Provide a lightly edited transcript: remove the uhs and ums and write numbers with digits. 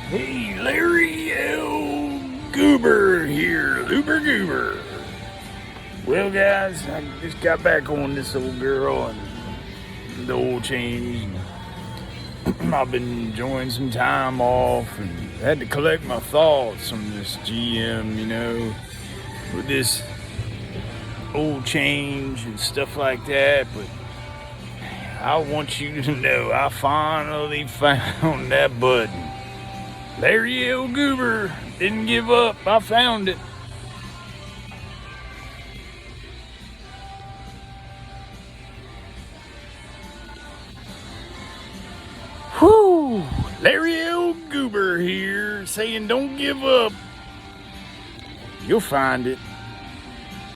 Hey, Larry L. Goober here, Loober Goober. Well, guys, I just got back on this old girl and the oil change. I've been enjoying some time off and had to collect my thoughts on this GM, with this oil change and stuff like that. But I want you to know I finally found that button. Larry L. Goober didn't give up. I found it. Whew! Larry L. Goober here saying don't give up. You'll find it.